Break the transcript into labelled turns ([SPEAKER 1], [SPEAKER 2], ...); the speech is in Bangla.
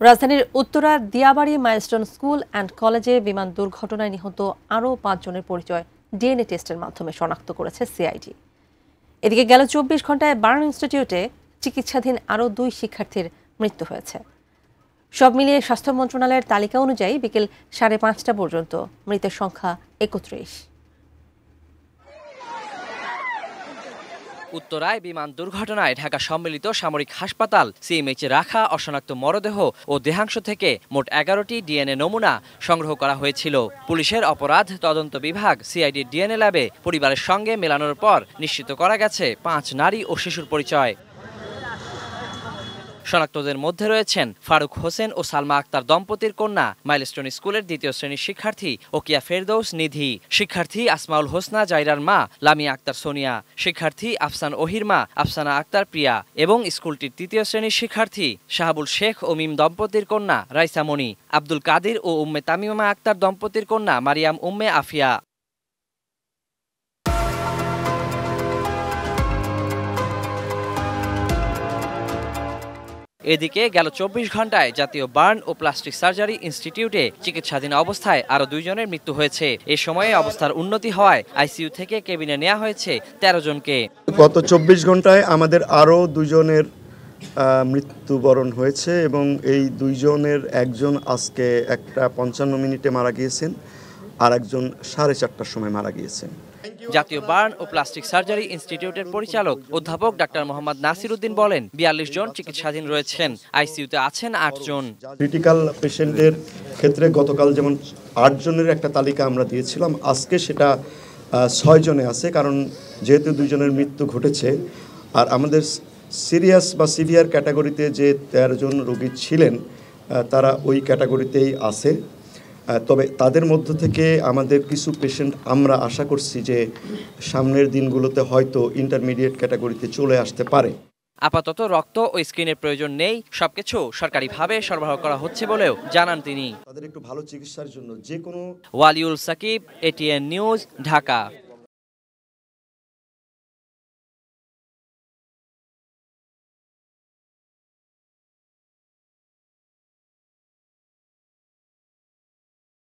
[SPEAKER 1] রাজধানীর Uttara Diabari milestone school and কলেজে বিমান দুর্ঘটনায় নিহত আরও ৫ জনের পরিচয় ডিএনএ টেস্টের মাধ্যমে শনাক্ত করেছে সিআইডি। এদিকে গেল ২৪ ঘন্টায় বার্ন ইনস্টিটিউটে চিকিৎসাধীন আরও ২ শিক্ষার্থীর মৃত্যু হয়েছে। সব মিলিয়ে স্বাস্থ্য মন্ত্রণালয়ের তালিকা অনুযায়ী বিকেল ৫:৩০ পর্যন্ত মৃতের সংখ্যা ৩১।
[SPEAKER 2] উত্তরায় বিমান দুর্ঘটনায় ঢাকা সম্মিলিত সামরিক হাসপাতাল সিএমএইচে রাখা অশনাক্ত মরদেহ ও দেহাংশ থেকে মোট ১১টি ডিএনএ নমুনা সংগ্রহ করা হয়েছিল। পুলিশের অপরাধ তদন্ত বিভাগ সিআইডির ডিএনএ ল্যাবে পরিবারের সঙ্গে মেলানোর পর নিশ্চিত করা গেছে ৫ নারী ও শিশুর পরিচয়। শনাক্তদের মধ্যে রয়েছেন ফারুক হোসেন ও সালমা আক্তার দম্পতির কন্যা মাইলস্টোন স্কুলের ২য় শ্রেণীর শিক্ষার্থী ওকিয়া ফেরদৌস নিধি, শিক্ষার্থী আসমাউল হোসনা জাইরার মা লামিয়া আক্তার সোনিয়া, শিক্ষার্থী আফসান ওহির মা আফসানা আক্তার প্রিয়া এবং স্কুলটির ৩য় শ্রেণীর শিক্ষার্থী শাহাবুল শেখ ও মিম দম্পতির কন্যা রাইসা মনি, আব্দুল কাদির ও উম্মে তামিমা আক্তার দম্পতির কন্যা মারিয়াম উম্মে আফিয়া। এদিকে গেল ২৪ ঘন্টায় জাতীয় বার্ন ও প্লাস্টিক সার্জারি ইনস্টিটিউটে চিকিৎসাধীন অবস্থায় আরও ২ জনের মৃত্যু হয়েছে। এ সময়ে অবস্থার উন্নতি হওয়ায় আইসিইউ থেকে কেবিনে নেওয়া হয়েছে ১৩ জনকে।
[SPEAKER 3] গত ২৪ ঘন্টায় আমাদের আরও ২ জনের মৃত্যুবরণ হয়েছে এবং এই ২ জনের একজন আজকে ১:৫৫ মারা গিয়েছেন, আর একজন ৪:৩০টার সময় মারা গিয়েছেন।
[SPEAKER 2] জাতীয় বার্ন ও প্লাস্টিক সার্জারি ইনস্টিটিউটের পরিচালক অধ্যাপক ডাক্তার মোহাম্মদ নাসির উদ্দিন বলেন, ৪২ জন চিকিৎসাধীন রয়েছেন, আইসিইউতে আছেন ৮ জন।
[SPEAKER 3] ক্রিটিক্যাল পেশেন্টের ক্ষেত্রে গতকাল যেমন ৮ জনের একটা তালিকা আমরা দিয়েছিলাম, আজকে সেটা ৬ জনে আছে, কারণ যেহেতু ২ জনের মৃত্যু ঘটেছে। আর আমাদের সিরিয়াস বা সিভিয়ার ক্যাটাগরিতে যে ১৩ জন রোগী ছিলেন তারা ওই ক্যাটাগরিতেই আছে। তবে তাদের মধ্য থেকে আমাদের কিছু পেশেন্ট আমরা আশা করছি যে সামনের দিনগুলোতে হয়তো ইন্টারমিডিয়েট ক্যাটাগরিতে চলে আসতে পারে।
[SPEAKER 2] আপাতত রক্ত ও স্ক্রিনের প্রয়োজন নেই, সবকিছু সরকারিভাবে সরবরাহ করা হচ্ছে বলেও জানান তিনি।
[SPEAKER 3] তাদের একটু ভালো চিকিৎসার জন্য যে কোনো।
[SPEAKER 2] Waliul Sakib, ATN news, Dhaka.